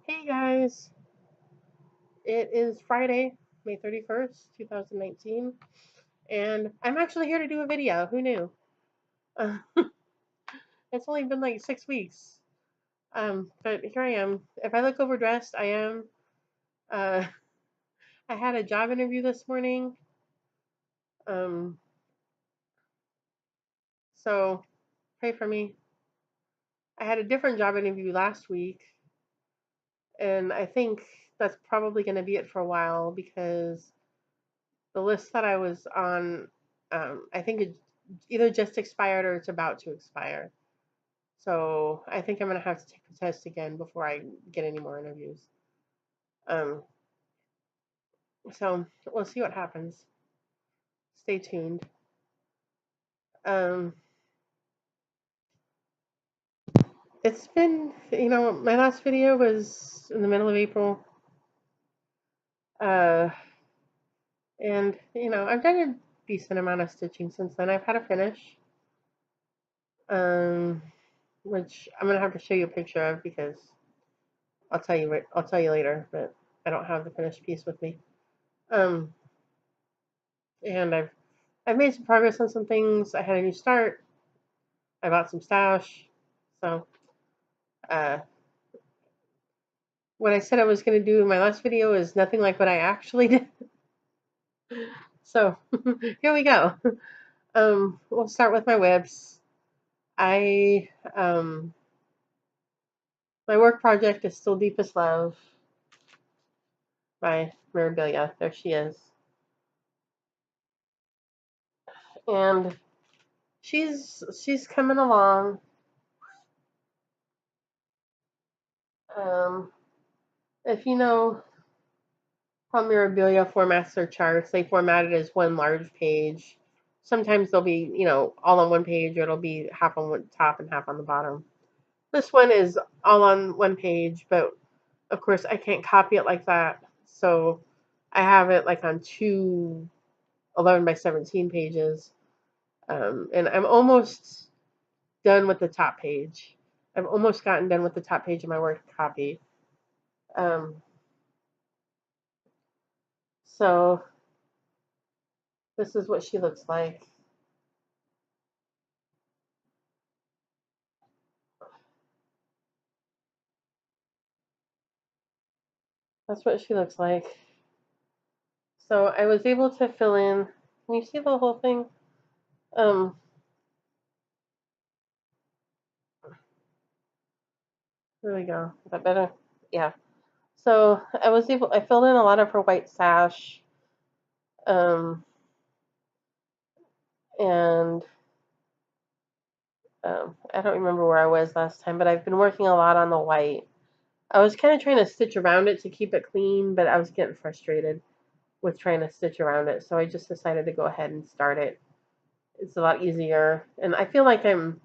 Hey guys, it is Friday, May 31st, 2019, and I'm actually here to do a video. Who knew? Uh, it's only been like 6 weeks, but here I am. If I look overdressed, I am. Uh, I had a job interview this morning, um, so pray for me. I had a different job interview last week, and I think that's probably going to be it for a while because the list that I was on, I think it either just expired or it's about to expire. So I think I'm going to have to take the test again before I get any more interviews. Um, so we'll see what happens. Stay tuned. Um, it's been, my last video was in the middle of April. Uh, and, I've done a decent amount of stitching since then. I've had a finish, um, which I'm going to have to show you a picture of because I'll tell you later, but I don't have the finished piece with me. Um, and I've made some progress on some things. I had a new start. I bought some stash. So, uh, what I said I was going to do in my last video is nothing like what I actually did. So, here we go. We'll start with my WIPs. I, my work project is still Deepest Love by Mirabilia. There she is. And she's coming along. If you know how Mirabilia formats their charts, they format it as one large page. Sometimes they'll be, all on one page, or it'll be half on one top and half on the bottom. This one is all on one page, but of course I can't copy it like that. So I have it like on two 11 by 17 pages. And I'm almost done with the top page. I've almost gotten done with the top page of my work copy. So this is what she looks like. That's what she looks like. So I was able to fill in. Can you see the whole thing? There we go. Is that better? Yeah. So I filled in a lot of her white sash. And I don't remember where I was last time, but I've been working a lot on the white. I was kind of trying to stitch around it to keep it clean, but I was getting frustrated with trying to stitch around it, so I just decided to go ahead and start it. It's a lot easier, and I feel like I'm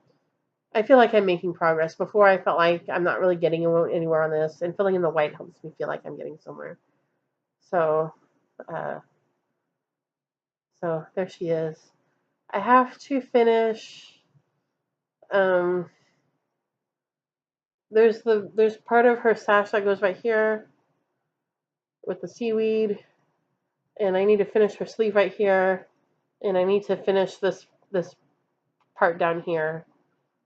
making progress. Before I felt like I'm not really getting anywhere on this, and filling in the white helps me feel like I'm getting somewhere. So, uh, so there she is. I have to finish. Um, there's part of her sash that goes right here with the seaweed, and I need to finish her sleeve right here, and I need to finish this part down here.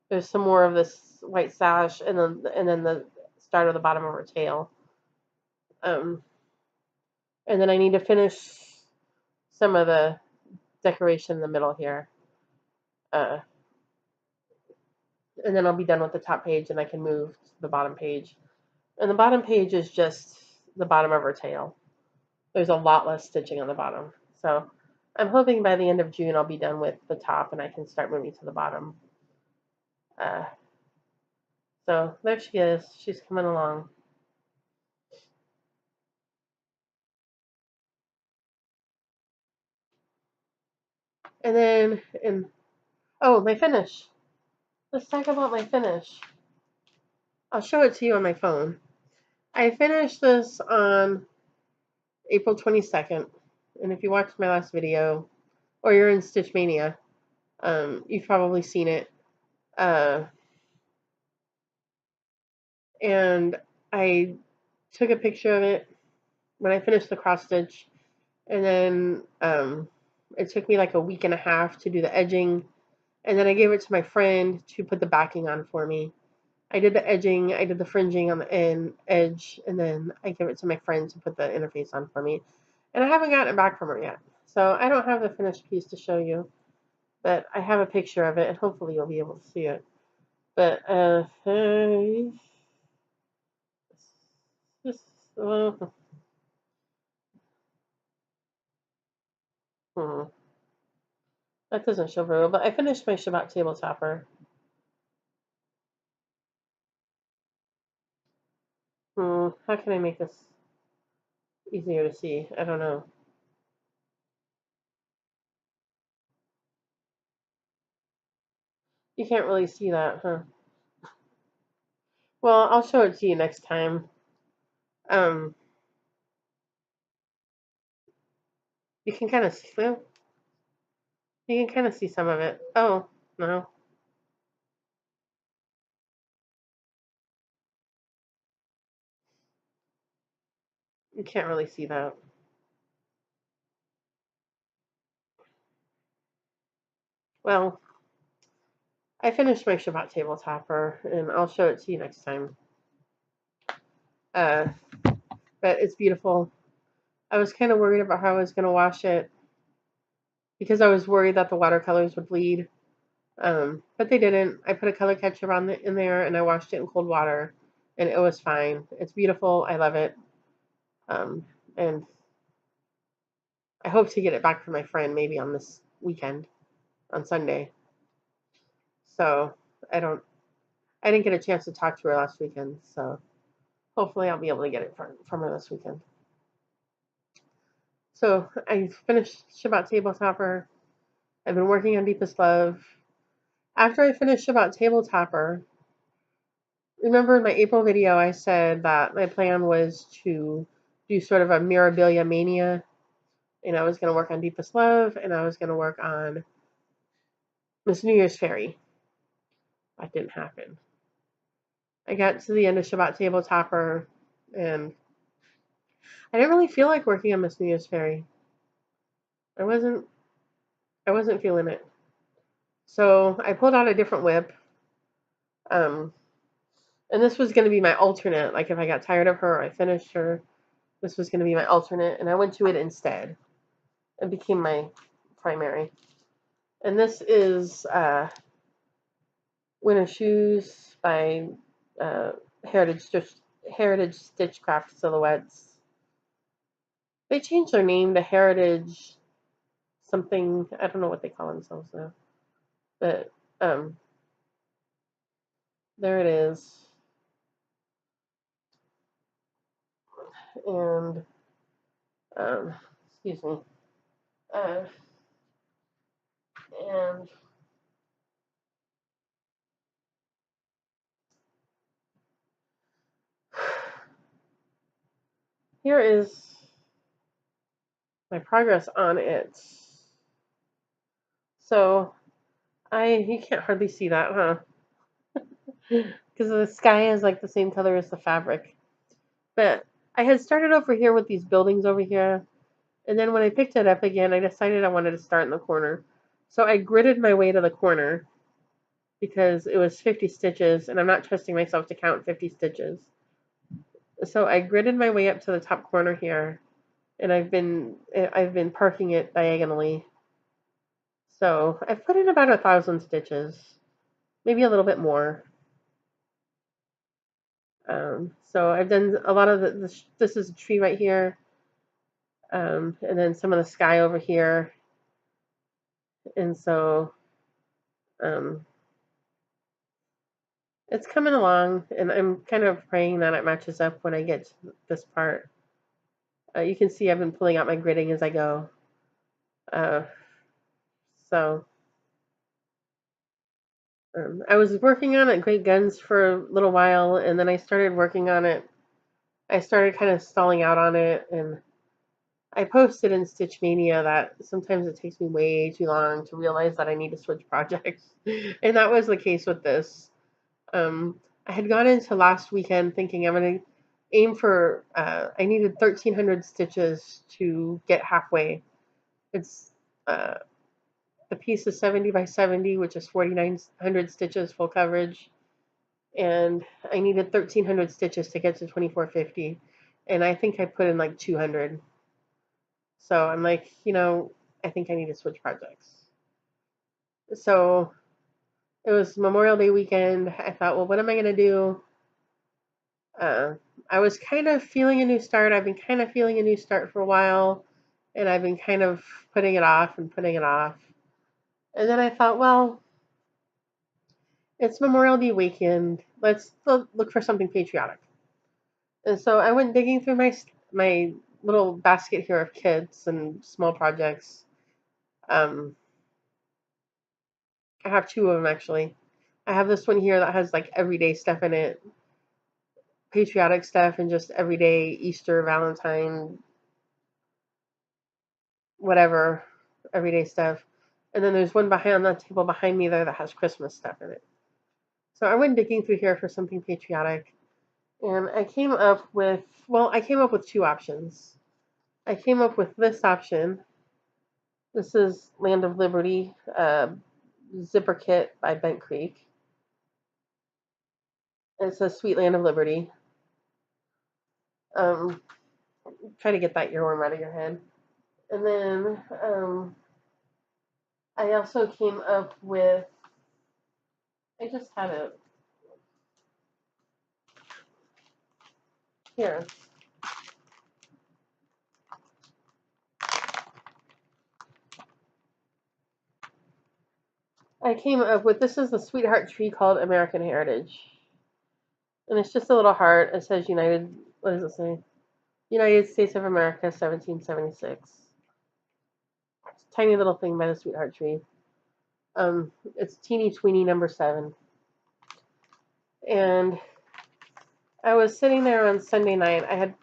There's some more of this white sash, and then the start of the bottom of her tail. And then I need to finish some of the decoration in the middle here. And then I'll be done with the top page, and I can move to the bottom page. And the bottom page is just the bottom of her tail. There's a lot less stitching on the bottom. So I'm hoping by the end of June I'll be done with the top and I can start moving to the bottom. So there she is. She's coming along. And then, my finish. Let's talk about my finish. I'll show it to you on my phone. I finished this on April 22nd. And if you watched my last video, or you're in Stitch Mania, you've probably seen it. And I took a picture of it when I finished the cross stitch, and then it took me like a week and a half to do the edging, and then I gave it to my friend to put the backing on for me. I did the edging, I did the fringing on the edge, and then I gave it to my friend to put the interface on for me. And I haven't gotten it back from her yet. So I don't have the finished piece to show you, but I have a picture of it, and hopefully you'll be able to see it. But this, hmm, that doesn't show very well. But I finished my Shabbat table topper. How can I make this easier to see? I don't know. You can't really see that, huh? Well, I'll show it to you next time. Um, you can kind of see, well, you can kind of see some of it. Oh, no, you can't really see that. Well, I finished my Shabbat table topper, and I'll show it to you next time. Uh, but it's beautiful. I was kind of worried about how I was going to wash it because I was worried that the watercolors would bleed. But they didn't. I put a color catcher in there, and I washed it in cold water, and it was fine. It's beautiful. I love it. And I hope to get it back from my friend maybe on this weekend, on Sunday. So I didn't get a chance to talk to her last weekend. So hopefully I'll be able to get it from her this weekend. So I finished Shabbat Table Topper. I've been working on Deepest Love. After I finished Shabbat Table Topper, remember in my April video I said that my plan was to do sort of a Mirabilia Mania, and I was going to work on Deepest Love, and I was going to work on Miss New Year's Fairy. That didn't happen. I got to the end of Shabbat Table Topper, and I didn't really feel like working on Miss New Year's Fairy. I wasn't feeling it. So I pulled out a different WIP. And this was going to be my alternate. Like if I got tired of her or I finished her, this was going to be my alternate. And I went to it instead. It became my primary. And this is Winter Shoes by Heritage Stitchcraft Silhouettes. They changed their name to Heritage something. I don't know what they call themselves now. But there it is. And excuse me. And here is my progress on it. So you can't hardly see that, huh? Because the sky is like the same color as the fabric. But I had started over here with these buildings over here, and then when I picked it up again, I decided I wanted to start in the corner. So I gridded my way to the corner because it was 50 stitches, and I'm not trusting myself to count 50 stitches. So I gridded my way up to the top corner here, and I've been parking it diagonally. So I've put in about 1,000 stitches, maybe a little bit more. So I've done a lot of this is a tree right here, and then some of the sky over here, and so it's coming along, and I'm kind of praying that it matches up when I get to this part. You can see I've been pulling out my gridding as I go. So I was working on it Great Guns for a little while, and then I started working on it. I started kind of stalling out on it, and I posted in Stitch Mania that sometimes it takes me way too long to realize that I need to switch projects. And that was the case with this. I had gone into last weekend thinking I'm going to aim for, I needed 1,300 stitches to get halfway. It's, the piece is 70 by 70, which is 4,900 stitches full coverage. And I needed 1,300 stitches to get to 2,450. And I think I put in like 200. So I'm like, I think I need to switch projects. So it was Memorial Day weekend. I thought, well, what am I going to do? I was kind of feeling a new start. I've been kind of feeling a new start for a while, and I've been kind of putting it off and putting it off. And then I thought, well, it's Memorial Day weekend. Let's look for something patriotic. And so I went digging through my little basket here of kits and small projects. I have two of them actually. I have this one here that has like everyday stuff in it, patriotic stuff, and just everyday Easter, Valentine, whatever, everyday stuff. And then there's one behind on the table behind me there that has Christmas stuff in it. So I went digging through here for something patriotic, and I came up with two options. I came up with this option. This is Land of Liberty zipper kit by Bent Creek. It says Sweet Land of Liberty. Try to get that earworm out of your head. And then I also came up with, I just had it here. I came up with, this is the sweetheart tree called American Heritage. And it's just a little heart. It says what does it say? United States of America, 1776. It's a tiny little thing by the sweetheart tree. It's teeny tweeny number 7. And I was sitting there on Sunday night. I had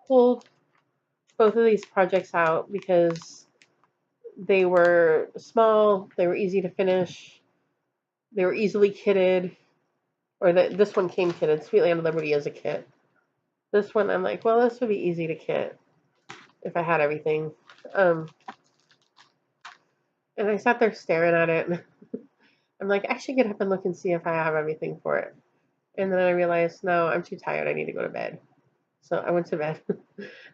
pulled both of these projects out because they were small, they were easy to finish, they were easily kitted, or this one came kitted. Sweet Land of Liberty is a kit. This one, I'm like, well, this would be easy to kit if I had everything. And I sat there staring at it. I'm like, I should get up and look and see if I have everything for it. And then I realized, no, I'm too tired. I need to go to bed. So I went to bed.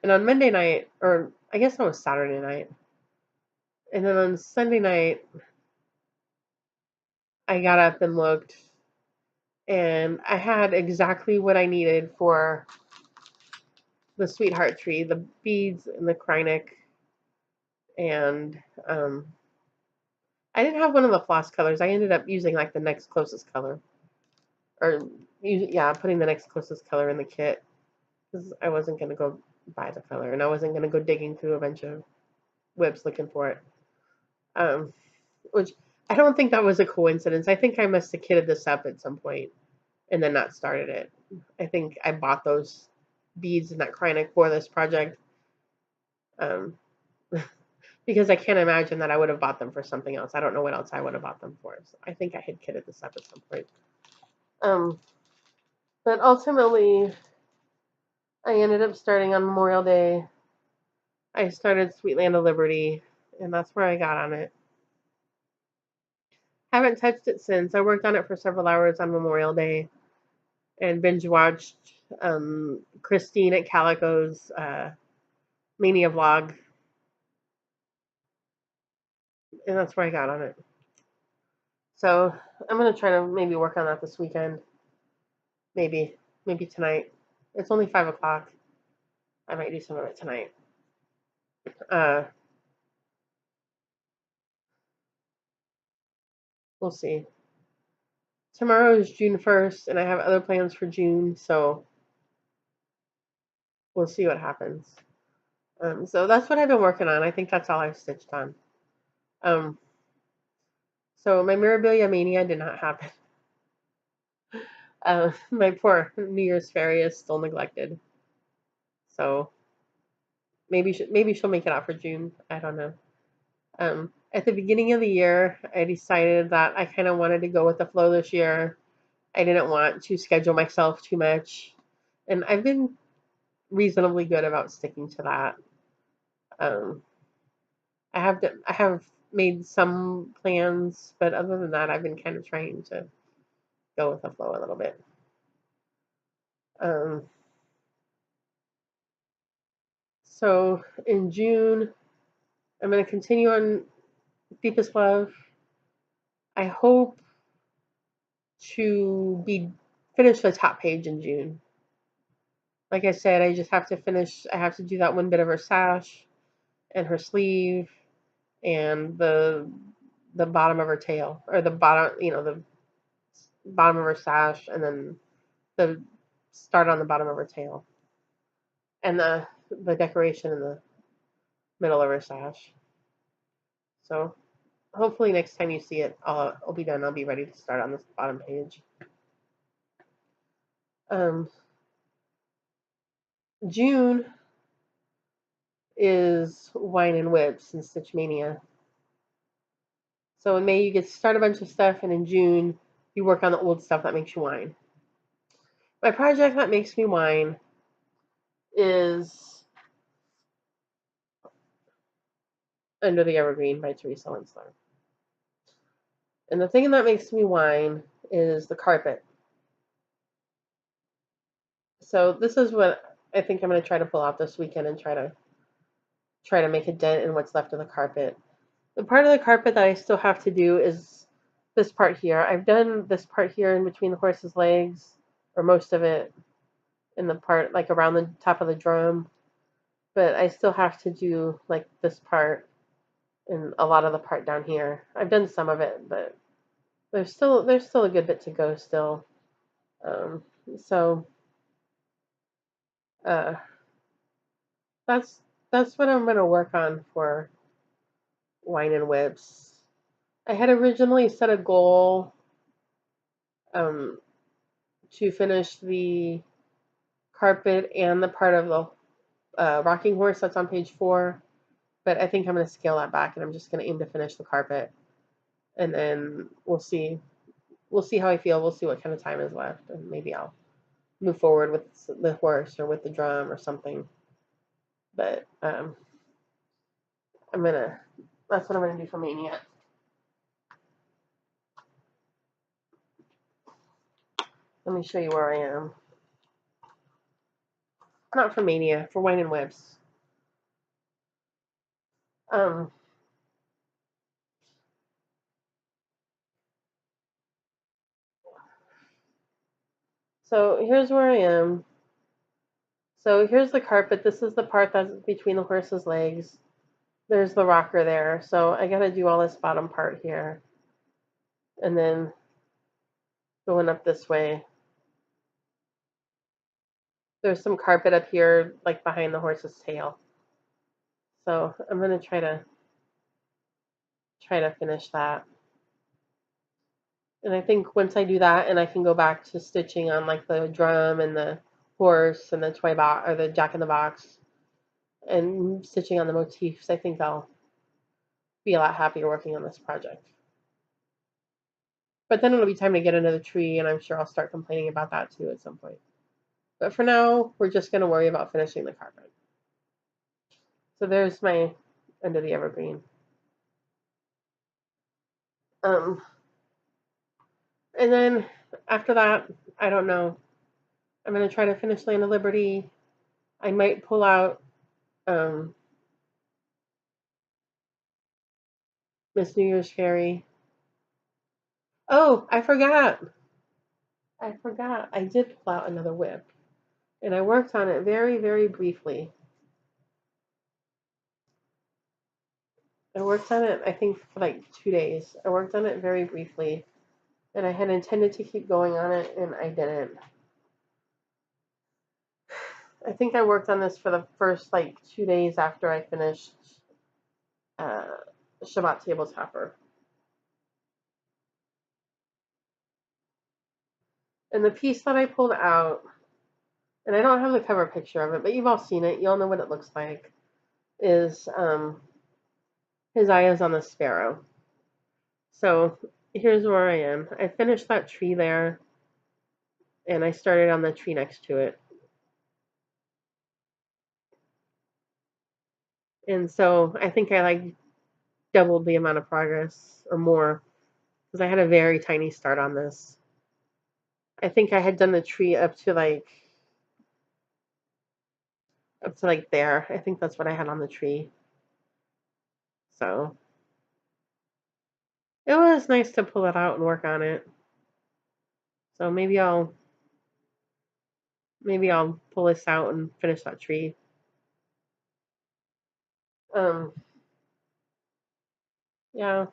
And on Monday night, or I guess that was Saturday night, and then on Sunday night, I got up and looked, and I had exactly what I needed for the sweetheart tree, the beads and the Krynic, and I didn't have one of the floss colors. I ended up using like the next closest color, or putting the next closest color in the kit because I wasn't gonna go buy the color, and I wasn't gonna go digging through a bunch of WIPs looking for it. Which I don't think that was a coincidence. I think I must have kitted this up at some point and then not started it. I think I bought those beads and that Krynic for this project because I can't imagine that I would have bought them for something else. I don't know what else I would have bought them for. So I think I had kitted this up at some point. But ultimately, I ended up starting on Memorial Day. I started Sweet Land of Liberty, and that's where I got on it. Haven't touched it since. I worked on it for several hours on Memorial Day and binge watched Christine at Calico's Mania vlog. And that's where I got on it. So I'm going to try to maybe work on that this weekend. Maybe tonight. It's only 5 o'clock. I might do some of it tonight. We'll see. Tomorrow is June 1st, and I have other plans for June, so we'll see what happens. So that's what I've been working on. I think that's all I've stitched on. So my Mirabilia Mania did not happen. My poor New Year's fairy is still neglected. So maybe she'll make it out for June. I don't know. At the beginning of the year, I decided that I kind of wanted to go with the flow this year. I didn't want to schedule myself too much. And I've been reasonably good about sticking to that. Um, I have made some plans, but other than that, I've been kind of trying to go with the flow a little bit. Um, so in June, I'm going to continue on Deepest Love. I hope to be finish the top page in June. Like I said, I just have to finish. I have to do that one bit of her sash and her sleeve and the bottom of her tail, or the bottom, the bottom of her sash, and then the start on the bottom of her tail, and the decoration in the middle of her sash. So hopefully next time you see it, I'll be done. I'll be ready to start on this bottom page. June is Wine and Whips and Stitch Mania. So in May you get to start a bunch of stuff, and in June you work on the old stuff that makes you whine. My project that makes me whine is Under the Evergreen by Teresa Winsler. And the thing that makes me whine is the carpet. So this is what I think I'm going to try to pull out this weekend and try to make a dent in what's left of the carpet. The part of the carpet that I still have to do is this part here. I've done this part here in between the horse's legs, or most of it, in the part like around the top of the drum. But I still have to do like this part and a lot of the part down here. I've done some of it, but there's still a good bit to go still. So uh, that's what I'm gonna work on for Wine and Whips. I had originally set a goal to finish the carpet and the part of the rocking horse that's on page 4, but I think I'm going to scale that back, and I'm just going to aim to finish the carpet, and then we'll see how I feel. We'll see what kind of time is left, and maybe I'll move forward with the horse or with the drum or something. But that's what I'm gonna do for Mania. Let me show you where I am. Not for Mania, for Wine and Whips. So here's where I am. So here's the carpet. This is the part that's between the horse's legs. There's the rocker there. So I gotta do all this bottom part here. And then going up this way. There's some carpet up here, like behind the horse's tail. So I'm gonna try to finish that. And I think once I do that, and I can go back to stitching on like the drum and the horse and the toy box, or the Jack in the Box, and stitching on the motifs, I think I'll be a lot happier working on this project. But then it'll be time to get into the tree, and I'm sure I'll start complaining about that too at some point. But for now, we're just going to worry about finishing the carpet. So there's my Under the Evergreen. And then after that, I don't know. I'm going to try to finish Land of Liberty. I might pull out Miss New Year's Fairy. Oh, I forgot. I did pull out another WIP. And I worked on it very, very briefly. I worked on it, I think, for like 2 days. I worked on it very briefly. And I had intended to keep going on it, and I didn't. I think I worked on this for the first like 2 days after I finished Shabbat Table Topper. And the piece that I pulled out, and I don't have the cover picture of it, but you've all seen it. You all know what it looks like, is his eye is on the sparrow. So here's where I am. I finished that tree there, and I started on the tree next to it. And so I think I like doubled the amount of progress or more because I had a very tiny start on this. I think I had done the tree up to like there. I think that's what I had on the tree. So it was nice to pull it out and work on it. So maybe I'll pull this out and finish that tree. Um, yeah.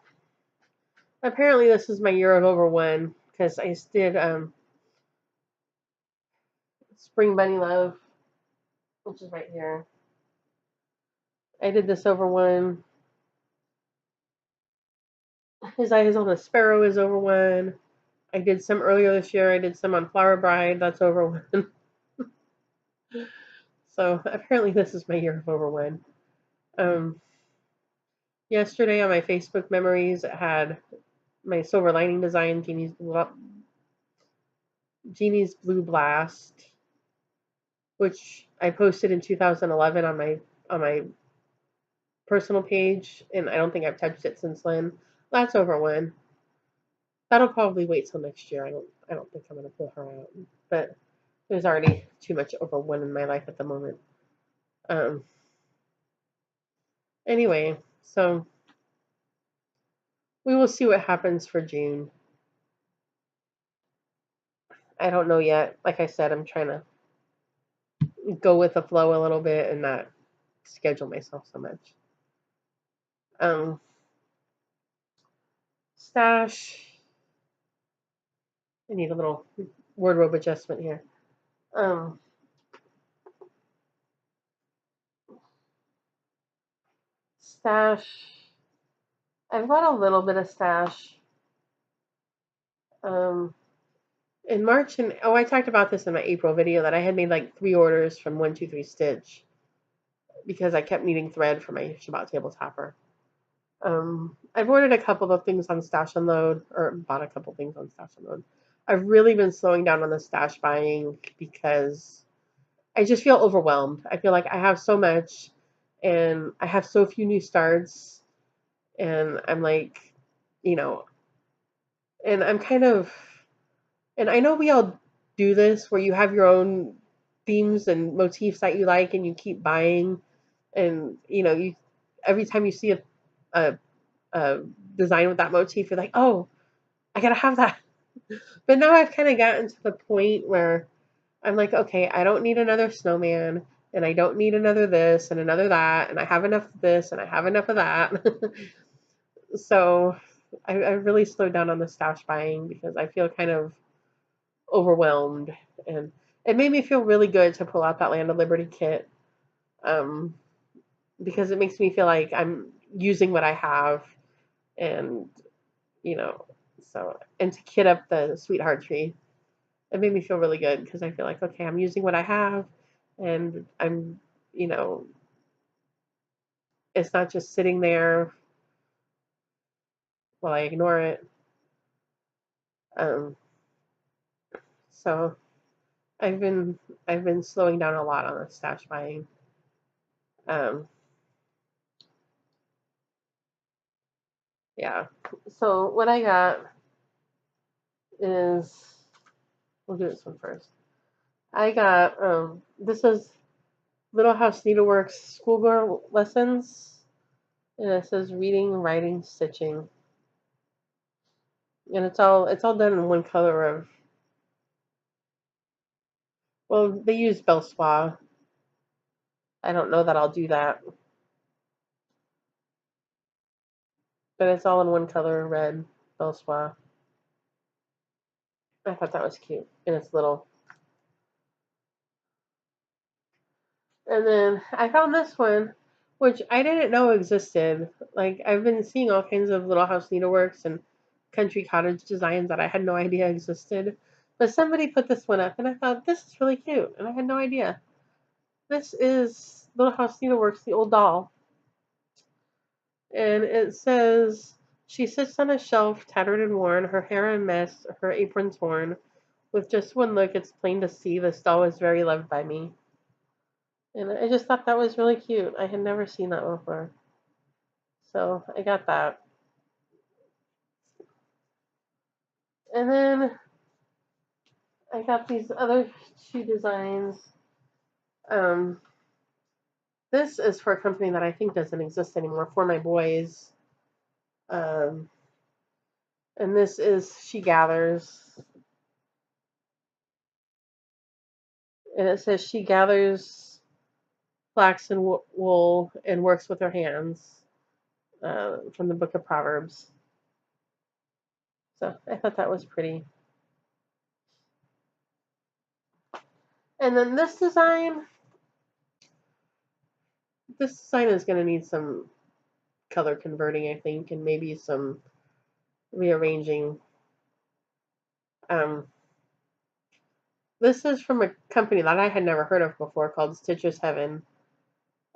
Apparently this is my year of over one because I did Spring Bunny Love, which is right here. I did this over one. His Eyes on a Sparrow is over one. I did some earlier this year. I did some on Flower Bride. That's over one. So apparently this is my year of over one. Um, Yesterday on my Facebook memories, it had my Silver Lining design, Genie's Blue Blast, which I posted in 2011 on my personal page, and I don't think I've touched it since then. That's over one. That'll probably wait till next year. I don't think I'm gonna pull her out, but there's already too much over one in my life at the moment. Um. Anyway, so we will see what happens for June. I don't know yet. Like I said, I'm trying to go with the flow a little bit and not schedule myself so much. Um, Stash. I need a little wardrobe adjustment here. Um, Stash. I've got a little bit of stash. Um, in March and I talked about this in my April video that I had made like 3 orders from 123 Stitch because I kept needing thread for my Shabbat table topper. I've ordered a couple of things on Stash Unload, or bought a couple things on Stash Unload. I've really been slowing down on the stash buying because I just feel overwhelmed. I feel like I have so much, and I have so few new starts, and I'm like, you know, and I'm kind of, and I know we all do this where you have your own themes and motifs that you like, and you keep buying, and you every time you see a, a design with that motif, you're like, oh, I gotta have that. But now I've kind of gotten to the point where I'm like, okay, I don't need another snowman, and I don't need another this and another that, and I have enough of this and I have enough of that. So I really slowed down on the stash buying because I feel kind of overwhelmed, and it made me feel really good to pull out that Land of Liberty kit, um, because it makes me feel like I'm using what I have, and you know, so and to kit up the sweetheart tree. It made me feel really good because I feel like, okay, I'm using what I have, and I'm, you know, it's not just sitting there while I ignore it. Um, so I've been I've been slowing down a lot on the stash buying. Um, yeah. So what I got is we'll do this one first. I got this is Little House Needleworks Schoolgirl Lessons, and it says reading, writing, stitching, and it's all done in one color of. Well, they use Belsoir. I don't know that I'll do that, but it's all in one color, red Belsoir. I thought that was cute, and it's little. And then I found this one, which I didn't know existed. Like I've been seeing all kinds of Little House Needleworks and country cottage designs that I had no idea existed. But somebody put this one up, and I thought this is really cute, and I had no idea. This is Little House Needleworks, the old doll, and it says she sits on a shelf, tattered and worn, her hair a mess, her apron torn. With just one look, it's plain to see this doll was very loved by me. And I just thought that was really cute. I had never seen that before. So I got that. And then I got these other two designs. Um, this is for a company that I think doesn't exist anymore, for my boys. Um, and this is She Gathers. And it says she gathers flax and wool and works with her hands, from the book of Proverbs. So I thought that was pretty. And then this design is going to need some color converting, I think, and maybe some rearranging. Um, this is from a company that I had never heard of before called Stitcher's Heaven.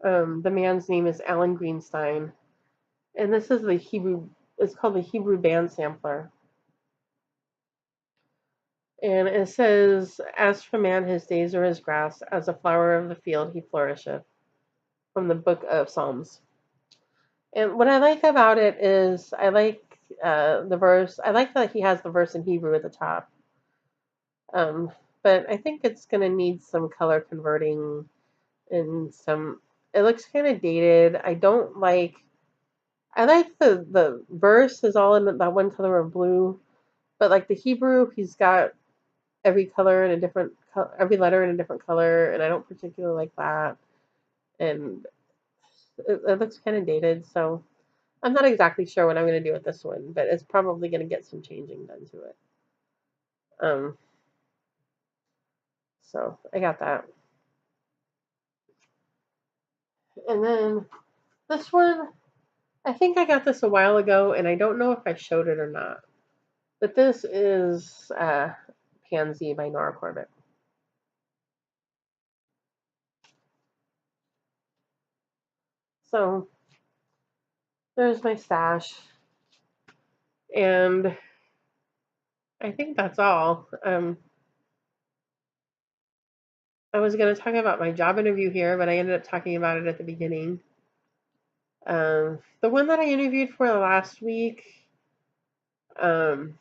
The man's name is Alan Greenstein, and this is the Hebrew. It's called the Hebrew Band Sampler. And it says, "As for man, his days are as grass, as a flower of the field he flourisheth," from the book of Psalms. And what I like about it is I like the verse. I like that he has the verse in Hebrew at the top. Um, but I think it's going to need some color converting and some. It looks kind of dated. I don't like. I like the verse is all in that one color of blue, but like the Hebrew, he's got every color in a different every letter in a different color, and I don't particularly like that. And it looks kind of dated, so I'm not exactly sure what I'm going to do with this one, but it's probably going to get some changing done to it. Um, so I got that. And then this one, I think I got this a while ago, and I don't know if I showed it or not. But this is Pansy by Nora Corbett. So there's my stash, and I think that's all. I was going to talk about my job interview here, but I ended up talking about it at the beginning. The one that I interviewed for last week, um,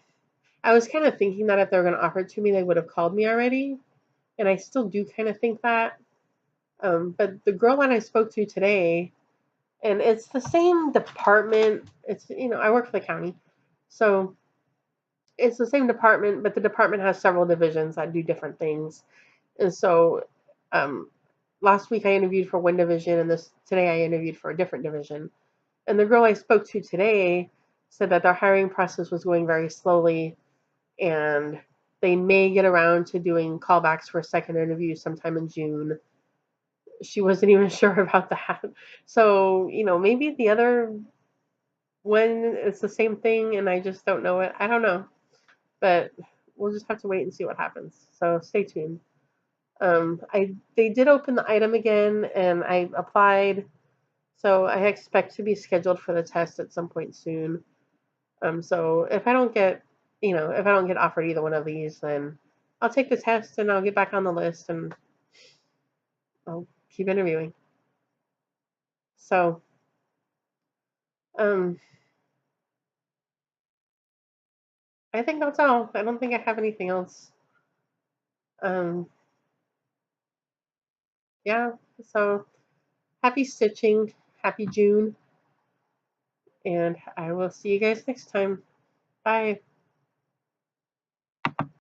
I was kind of thinking that if they were going to offer it to me, they would have called me already. And I still do kind of think that. But the girl that I spoke to today, and it's the same department. It's, I work for the county. So it's the same department, but the department has several divisions that do different things. And so um, last week I interviewed for one division, and today I interviewed for a different division. And the girl I spoke to today said that their hiring process was going very slowly, and they may get around to doing callbacks for a second interview sometime in June. She wasn't even sure about that. So, maybe the other one is the same thing and I just don't know it. I don't know. But we'll just have to wait and see what happens. So stay tuned. They did open the item again and I applied. So I expect to be scheduled for the test at some point soon. So if I don't get, if I don't get offered either one of these, then I'll take the test and I'll get back on the list and I'll keep interviewing. So, um, I think that's all. I don't think I have anything else. Um, yeah. So happy stitching, happy June, and I will see you guys next time. Bye.